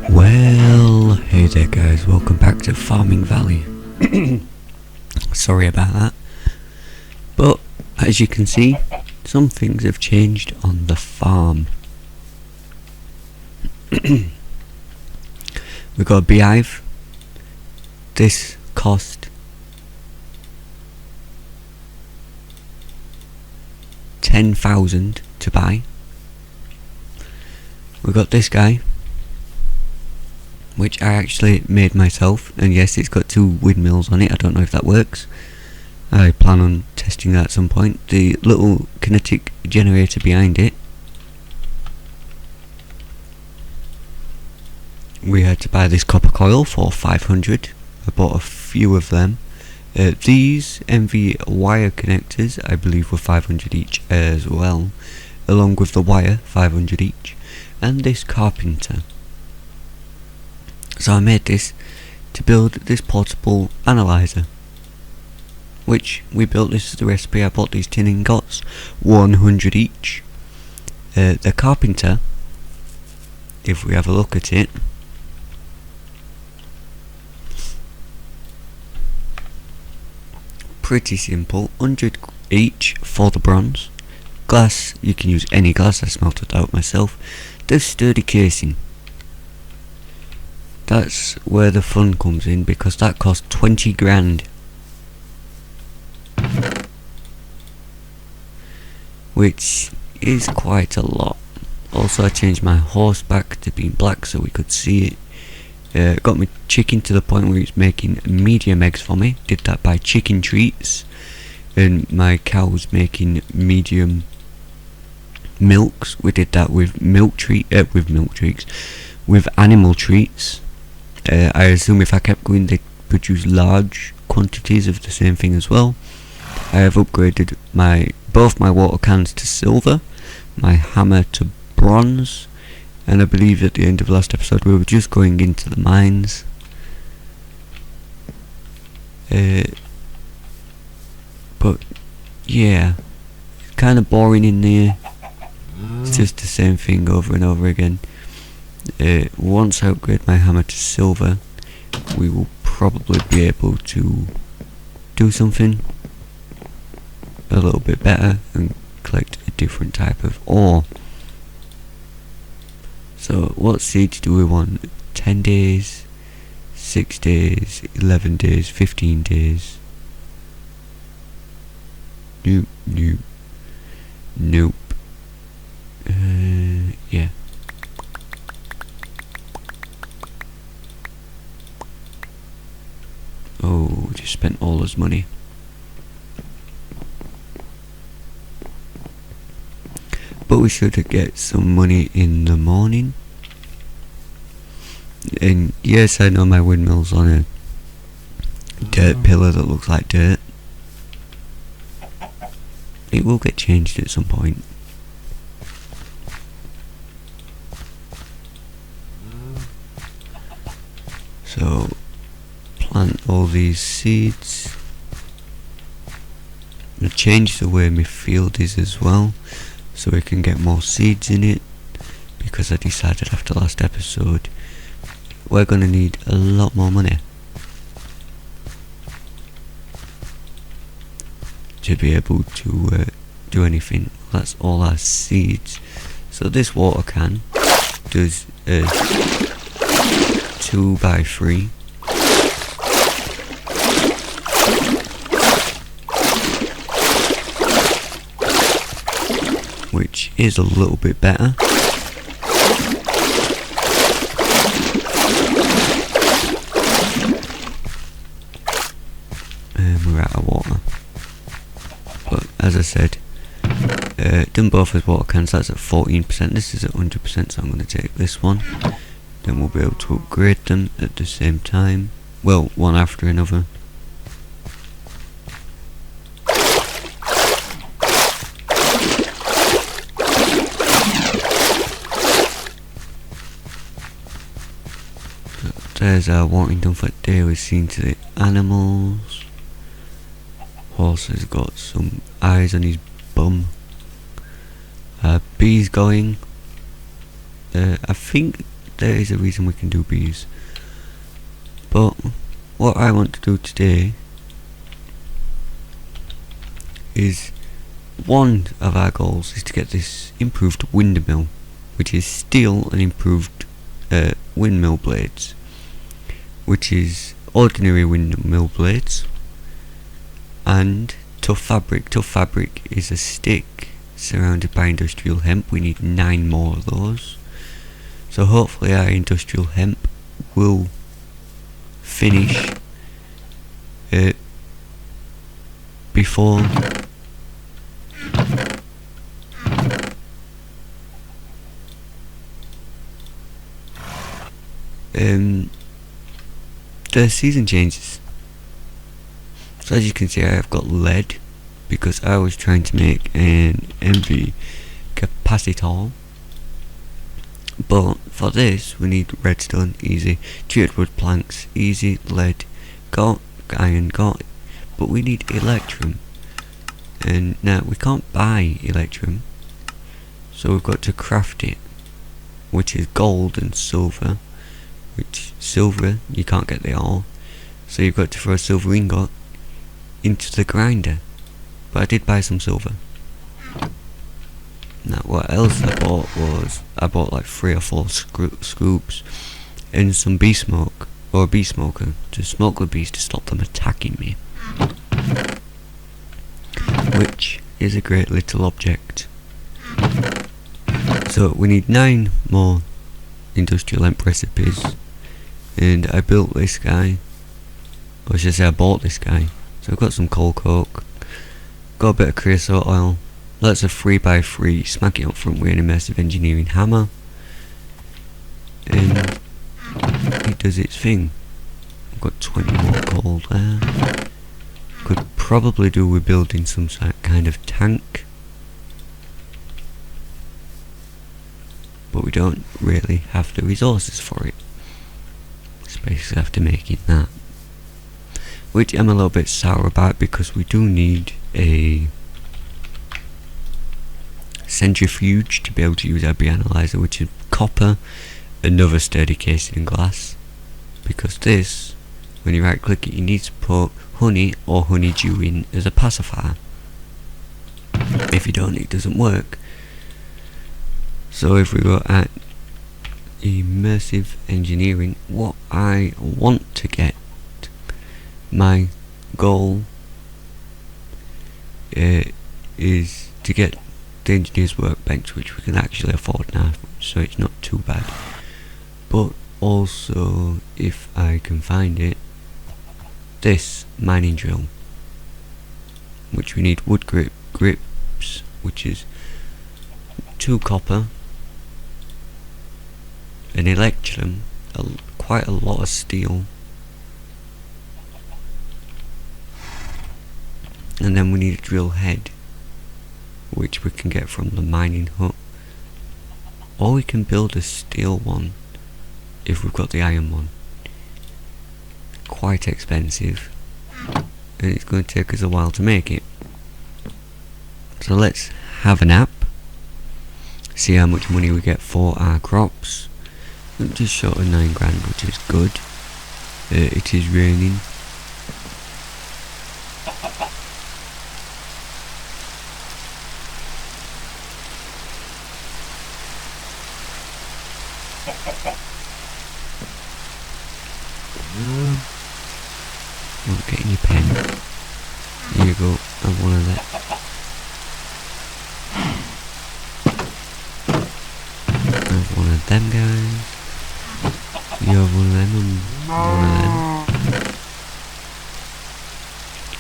Well, hey there guys, welcome back to Farming Valley. Sorry about that. But, as you can see, some things have changed on the farm. We got a beehive. This cost $10,000 to buy. We got this guy, which I actually made myself, and yes, it's got 2 windmills on it. I don't know if that works. I plan on testing that at some point. The little kinetic generator behind it, we had to buy this copper coil for 500. I bought a few of them. These MV wire connectors I believe were 500 each as well, along with the wire, 500 each, and this carpenter. So I made this to build this portable analyzer, which we built. This is the recipe. I bought these tin ingots, 100 each. The carpenter, if we have a look at it, pretty simple, 100 each for the bronze. Glass, you can use any glass, I smelted out myself. This sturdy casing, that's where the fun comes in, because that cost 20 grand. Which is quite a lot. Also, I changed my horse back to being black so we could see it. Got my chicken to the point where it's making medium eggs for me. Did that by chicken treats. And my cow's making medium milks. We did that with with animal treats. I assume if I kept going they produce large quantities of the same thing as well. I have upgraded both my water cans to silver, my hammer to bronze, and I believe at the end of last episode we were just going into the mines. But yeah, it's kind of boring in there. It's just the same thing over and over again. Once I upgrade my hammer to silver, we will probably be able to do something a little bit better and collect a different type of ore. So what seeds do we want? 10 days, 6 days, 11 days, 15 days. Nope, nope, nope. Yeah. Oh, just spent all his money. But we should get some money in the morning. And yes, I know my windmill's on a dirt pillar that looks like dirt. It will get changed at some point. So plant all these seeds. I'm gonna change the way my field is as well, so we can get more seeds in it, because I decided after last episode we're gonna need a lot more money to be able to do anything. That's all our seeds. So this water can does 2x3. Which is a little bit better. And we're out of water. But as I said, done both with water cans. That's at 14%. This is at 100%, so I'm going to take this one. Then we'll be able to upgrade them at the same time. Well, one after another. There's our watering done for the day. We've seen to the animals. Horse has got some eyes on his bum. Bees going. I think there is a reason we can do bees. But what I want to do today is, one of our goals is to get this improved windmill, which is steel and improved windmill blades, which is ordinary windmill blades and tough fabric. Tough fabric is a stick surrounded by industrial hemp. We need 9 more of those. So hopefully our industrial hemp will finish before the season changes. So as you can see, I have got lead because I was trying to make an MV capacitor, but for this we need redstone, easy, treated wood planks, easy, lead, got iron, got, but we need electrum, and now we can't buy electrum, so we've got to craft it, which is gold and silver, which silver you can't get the ore, so you've got to throw a silver ingot into the grinder. But I did buy some silver. Now what else I bought was, I bought like 3 or 4 scoops and some bee smoke, or a bee smoker, to smoke the bees to stop them attacking me, which is a great little object. So we need 9 more industrial hemp recipes, and I built this guy, or should I say I bought this guy. So I've got some coal coke, got a bit of creosote oil, that's a 3x3, smack it up front with an immersive engineering hammer, and it does its thing. I've got 20 more coal there. Could probably do with building some kind of tank, but we don't really have the resources for it, especially after making that, which I'm a little bit sour about because we do need a centrifuge to be able to use our bee analyzer, which is copper, another sturdy casing in glass, because this, when you right click it, you need to put honey or honeydew in as a pacifier. If you don't, it doesn't work. So if we go at immersive engineering, what I want to get, my goal is to get the engineer's workbench, which we can actually afford now, so it's not too bad. But also, if I can find it, this mining drill, which we need wood grips, which is 2 copper, an electrum, quite a lot of steel, and then we need a drill head, which we can get from the mining hut, or we can build a steel one if we've got the iron one. Quite expensive, and it's going to take us a while to make it. So let's have an app, see how much money we get for our crops. I'm just short of 9 grand, which is good. It is raining. Not getting your pen. Here you go, have one of that. Have one of them guys. You have one of them and one of them.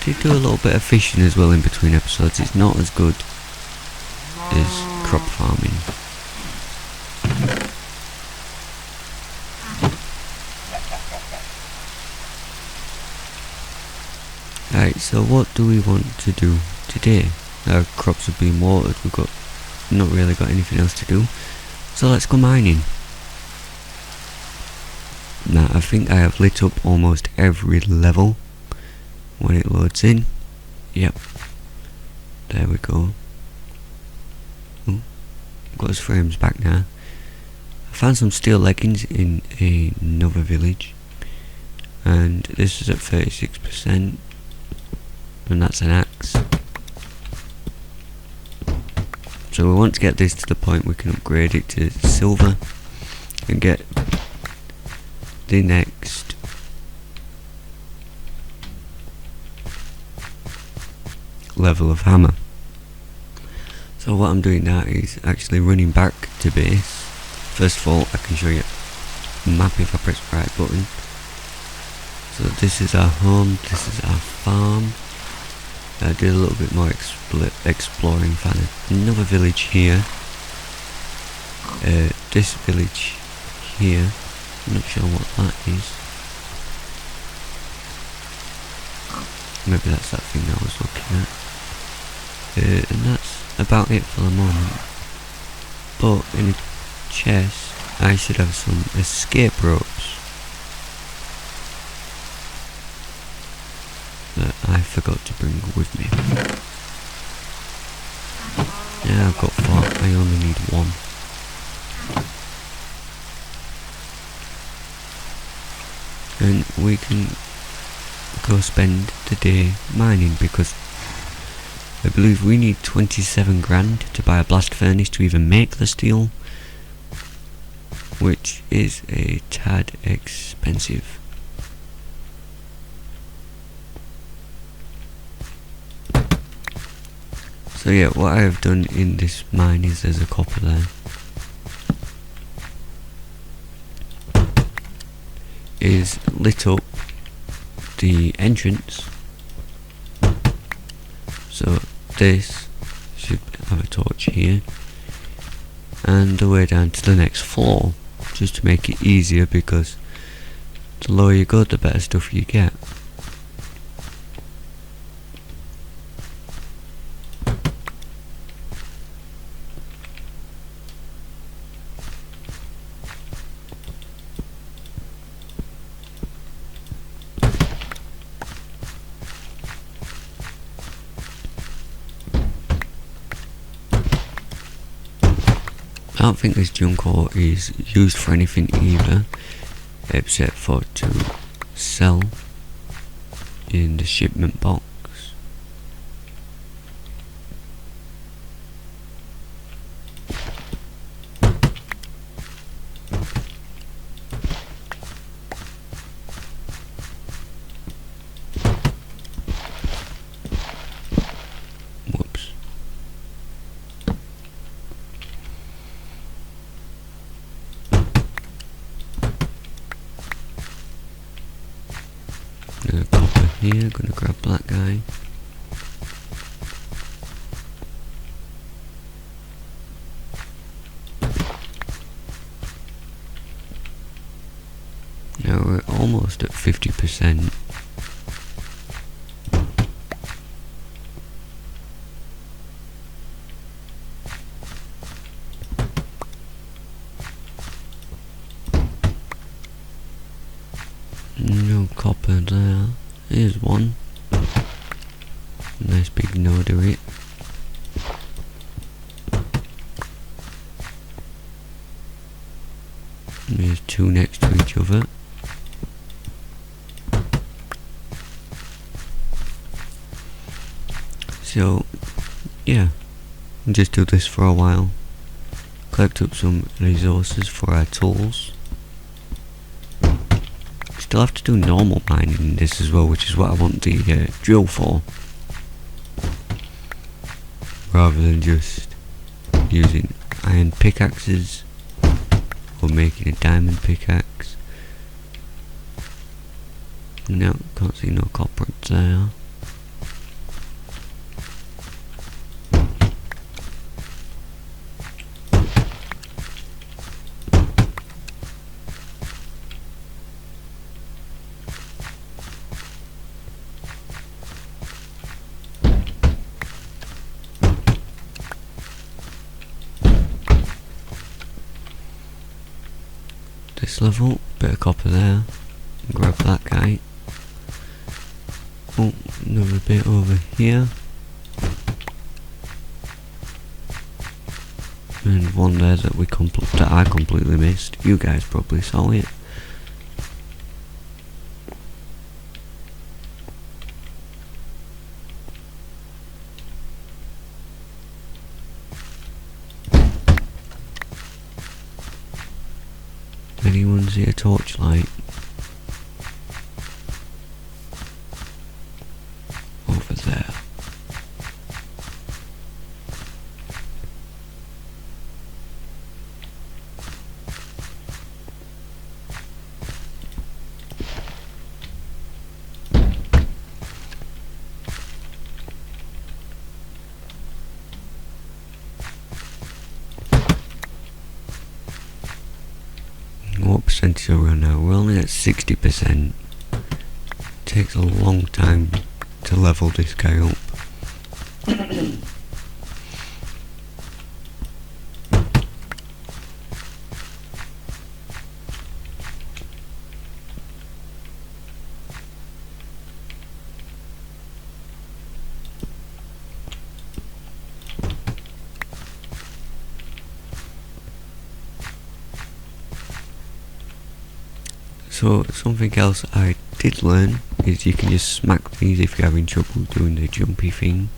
Did do a little bit of fishing as well in between episodes. It's not as good as crop farming. Right, so what do we want to do today? Our crops have been watered, we've not really got anything else to do, so let's go mining. Now I think I have lit up almost every level when it loads in. Yep, there we go. Oh, got his frames back now. I found some steel leggings in another village, and this is at 36%, and that's an axe. So we want to get this to the point we can upgrade it to silver and get the next level of hammer. So what I'm doing now is actually running back to base. First of all, I can show you a map if I press the right button. So this is our home, this is our farm. I did a little bit more exploring, found another village here. This village here, I'm not sure what that is. Maybe that's that thing that I was looking at. And that's about it for the moment. But in a chest, I should have some escape ropes that I forgot to bring with me. Yeah, I've got 4, I only need 1. And we can go spend the day mining, because I believe we need 27 grand to buy a blast furnace to even make the steel, which is a tad expensive. So yeah, what I have done in this mine is there's a copper there. Is lit up the entrance. So this should have a torch here. And the way down to the next floor. Just to make it easier, because the lower you go, the better stuff you get. I don't think this junk ore is used for anything either, except for to sell in the shipment box. Whoops. Copper here, gonna grab that guy. Now we're almost at 50%. No copper there. Here's one. Nice big nodary. There's 2 next to each other. So, yeah, just do this for a while. Collect up some resources for our tools. Still have to do normal mining in this as well, which is what I want the drill for, rather than just using iron pickaxes or making a diamond pickaxe. No, can't see no copper there. This level, bit of copper there. Grab that guy. Oh, another bit over here. And one there that that I completely missed. You guys probably saw it. Anyone see a torchlight? Over there. What percentage are we on now? We're only at 60%. Takes a long time to level this guy up. So something else I did learn is you can just smack these if you're having trouble doing the jumpy thing.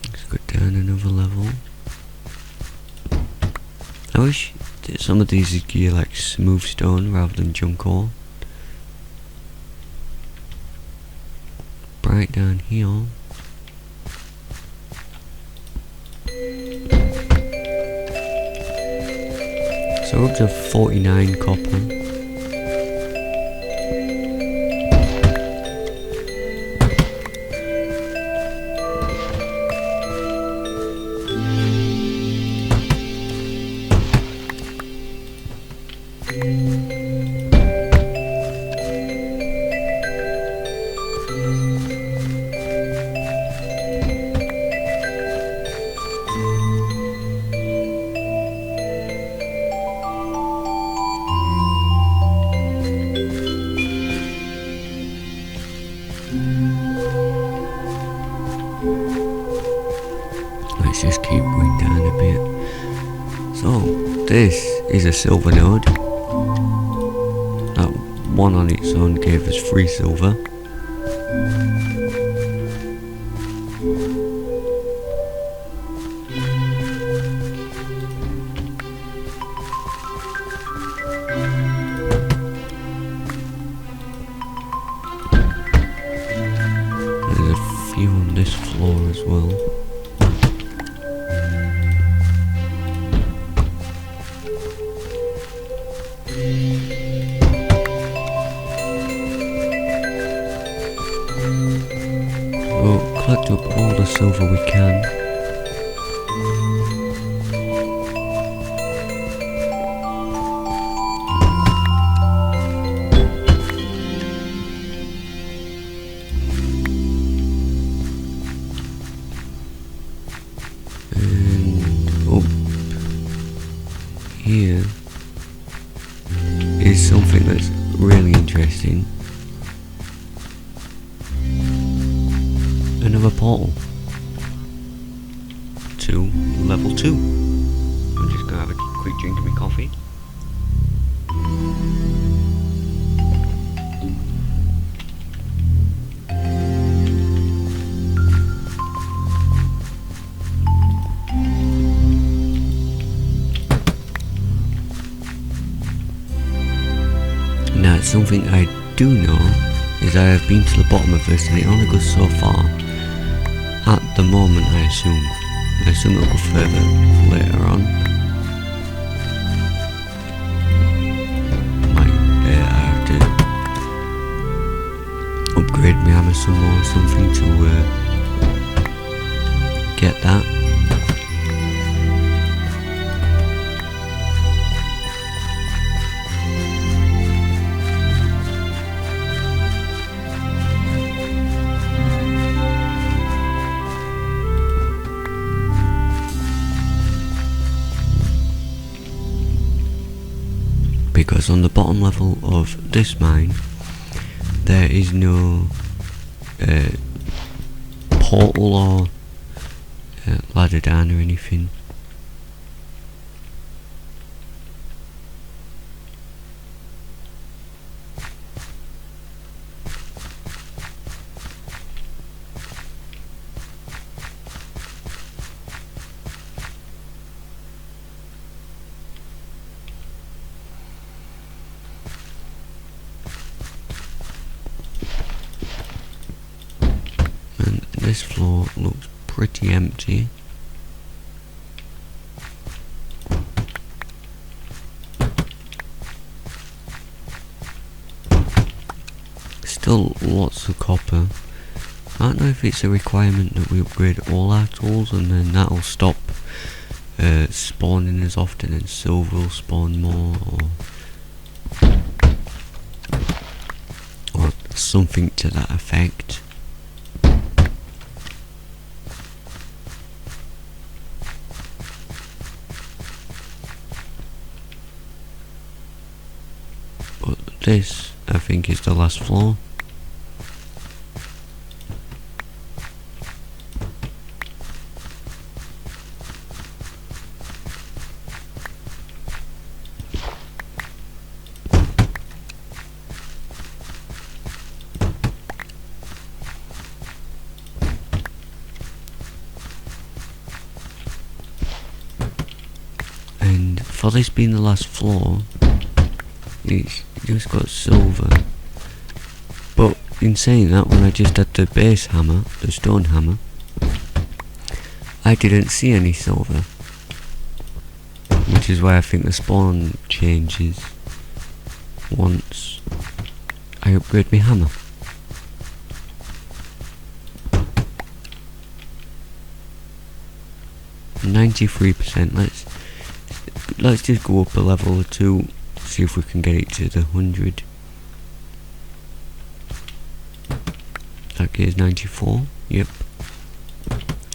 Let's go down another level. I wish some of these would give like smooth stone rather than junk ore. Right down here. So up to 49 copper. Let's just keep going down a bit. So, this is a silver node. That one on its own gave us 3 silver. There's a few on this floor as well. We'll collect up all the silver we can. And up here is something that's really interesting. Another portal to level 2. I'm just gonna have a quick drink of my coffee. Now, something I do know is I have been to the bottom of this and it only goes so far. At the moment, I assume it'll go further later on. Might I have to upgrade my hammer some more or something to get that. because on the bottom level of this mine there is no portal or ladder down or anything. And this floor looks pretty empty. Still lots of copper. I don't know if it's a requirement that we upgrade all our tools and then that'll stop spawning as often and silver will spawn more, or something to that effect. But this, I think, is the last floor. And for this being the last floor, it's just got silver. But in saying that, when I just had the base hammer, the stone hammer, I didn't see any silver. Which is why I think the spawn changes once I upgrade my hammer. %. Let's just go up a level or two, see if we can get it to the 100. That is 94. Yep.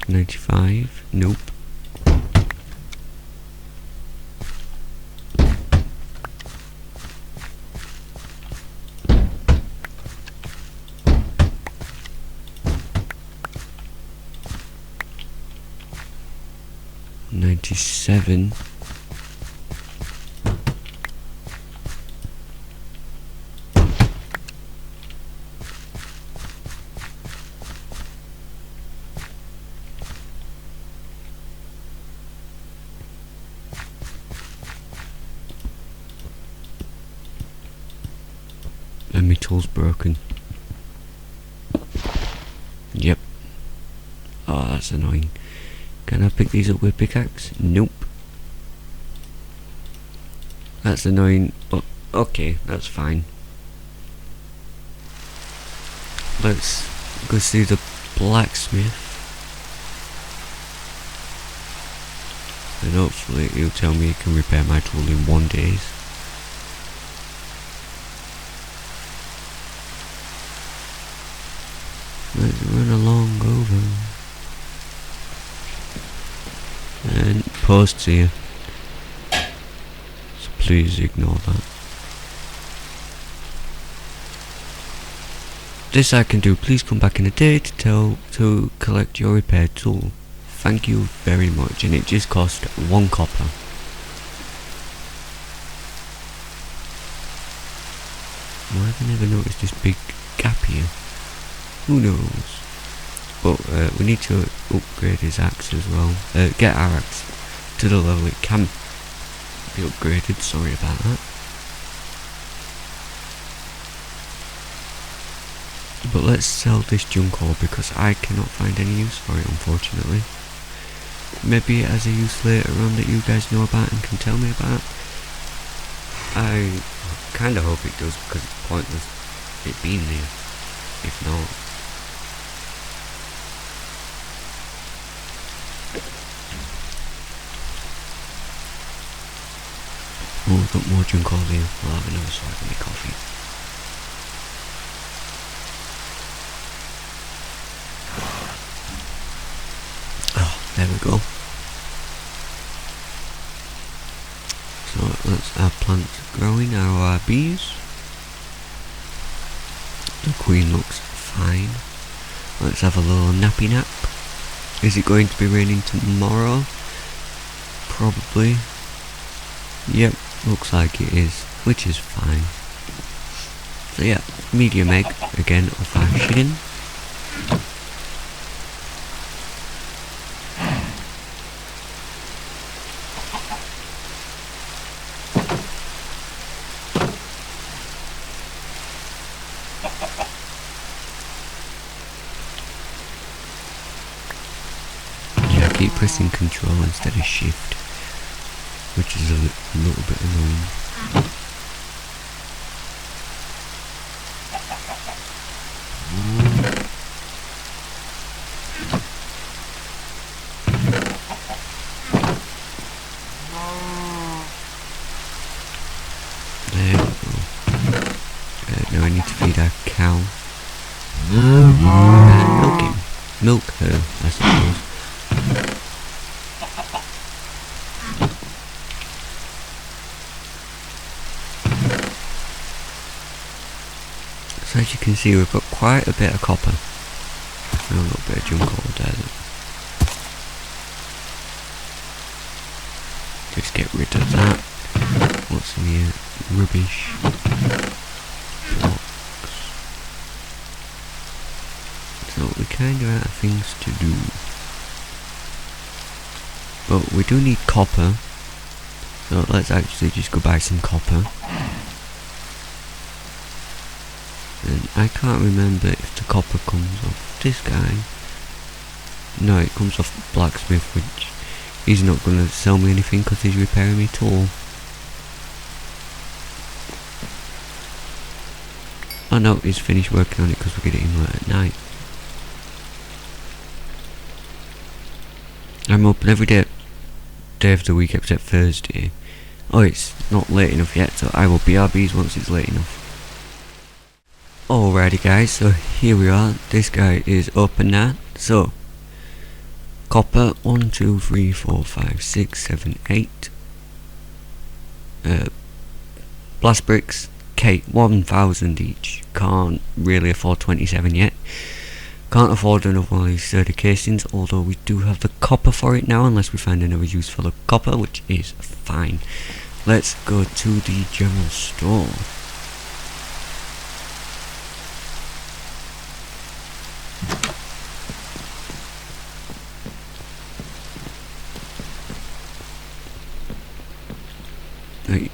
95. Nope. $97. And my tool's broken. Yep. Oh, that's annoying. Can I pick these up with pickaxe? Nope. That's annoying, but okay, that's fine. Let's go see the blacksmith. And hopefully he'll tell me he can repair my tool in 1 day. Let's run along over. And posts here. So please ignore that. This I can do. Please come back in a day to collect your repaired tool. Thank you very much. And it just cost 1 copper. Why have I never noticed this big gap here? Who knows? But we need to upgrade his axe as well. Get our axe to the level it can be upgraded. Sorry about that. But let's sell this junk ore because I cannot find any use for it, unfortunately. Maybe it has a use later on that you guys know about and can tell me about. I kind of hope it does because it's pointless it being there if not. Oh, I've got more junk all here. I'll have another swag of my coffee. Oh, there we go. So That's our plants growing, our bees. The queen looks fine. Let's have a little nappy nap. Is it going to be raining tomorrow? Probably. Yep, looks like it is, which is fine. So yeah, medium egg again of our chicken. Yeah, keep pressing control instead of shift, which is a little bit annoying. There we go. Now I need to feed our cow. Milk her, I suppose. So as you can see, we've got quite a bit of copper. And a little bit of junk ore there. Just get rid of that. What's in here? Rubbish. Blocks. So we kind of out of things to do. But we do need copper. So let's actually just go buy some copper. And I can't remember if the copper comes off this guy. No, it comes off blacksmith, which he's not going to sell me anything because he's repairing me tool. Oh no, he's finished working on it because we get it in at night. I'm open every day of the week except Thursday. Oh, it's not late enough yet, so I will BRBs once it's late enough. Alrighty guys, so here we are. This guy is open now. So copper 1, 2, 3, 4, 5, 6, 7, 8. Blast bricks, 1,000 each. Can't really afford 27 yet. Can't afford another one of these sturdy casings, although we do have the copper for it now, unless we find another use for the copper, which is fine. Let's go to the general store.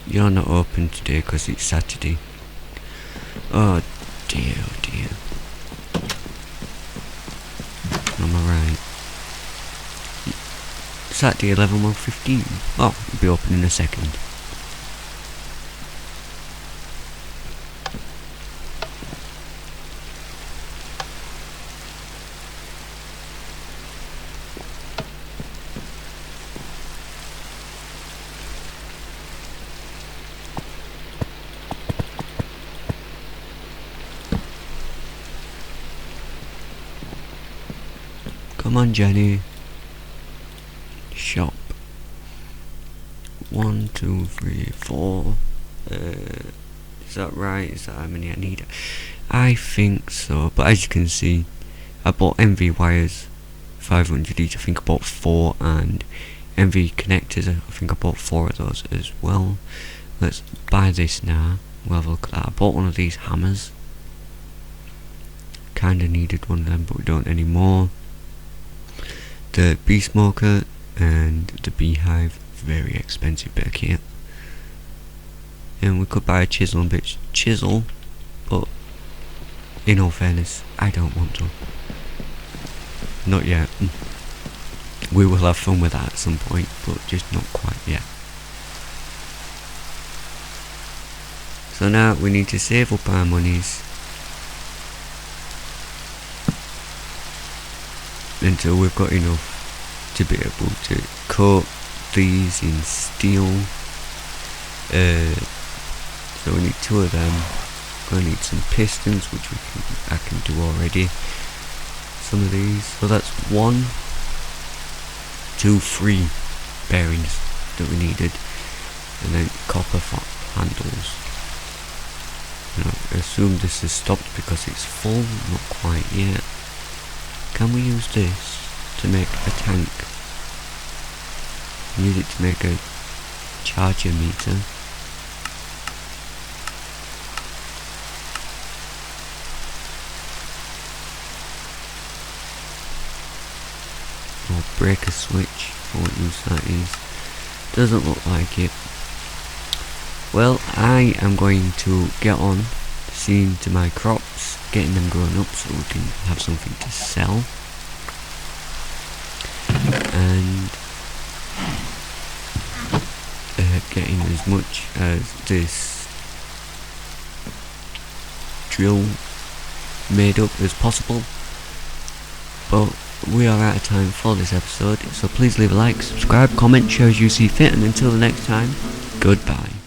You're not open today because it's Saturday. Oh dear, oh dear. Am I right? Saturday 11:15. Oh, it'll be open in a second. Come on, Jenny. Shop. 1, 2, 3, 4. Is that right? Is that how many I need? I think so, but as you can see, I bought MV wires, 500 each. I think I bought 4, and MV connectors. I think I bought 4 of those as well. Let's buy this now. We'll have a look at that. I bought one of these hammers. Kinda needed one of them, but we don't anymore. The bee smoker and the beehive, very expensive bit of kit. And we could buy a chisel and bitch chisel, but in all fairness, I don't want to. Not yet. We will have fun with that at some point, but just not quite yet. So now we need to save up our monies until we've got enough to be able to coat these in steel. So we need 2 of them. Gonna need some pistons, which I can do already. Some of these. So that's 1, 2, 3 bearings that we needed. and then copper handles. I assume this is stopped because it's full, not quite yet. Can we use this to make a tank? Use it to make a charger meter. Or breaker switch, or what use that is. Doesn't look like it. Well, I am going to get on seeing to my crops, getting them grown up so we can have something to sell. And getting as much as this drill made up as possible. But we are out of time for this episode, so please leave a like, subscribe, comment, share as you see fit, and until the next time, goodbye.